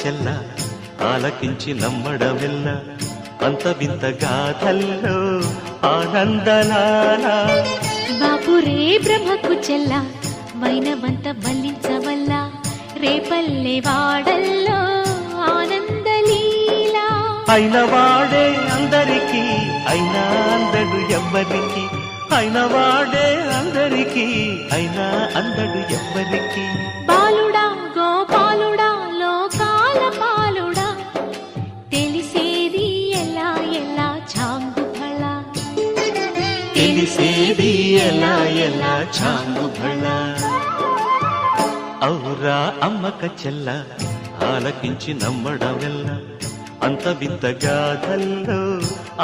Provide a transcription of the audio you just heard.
చెల్ల ఆలకించి నమ్మడమెల్ల అంత వింత గాథల్లో ఆనందలాల బాపురే బ్రహ్మకు చెల్ల వైనవంత వల్లించవల్ల రేపల్లె వాడల్లో ఆనందలీలా అయిన వాడే అందరికీ అయినా అందడు ఎవ్వరికి అయిన వాడే అందరికీ అయినా అందడు ఎవ్వరికి బాలుడా గోపాలుడా లోకాల పాలుడా తెలిసేది ఎలా ఎలా చాంగుఫళ తెలిసేది ఎలా ఎలా చాంగుఫళ ఔరా అమ్మక చెల్ల ఆలకించి నమ్మడమెల్ల అంత వింత గాథల్లో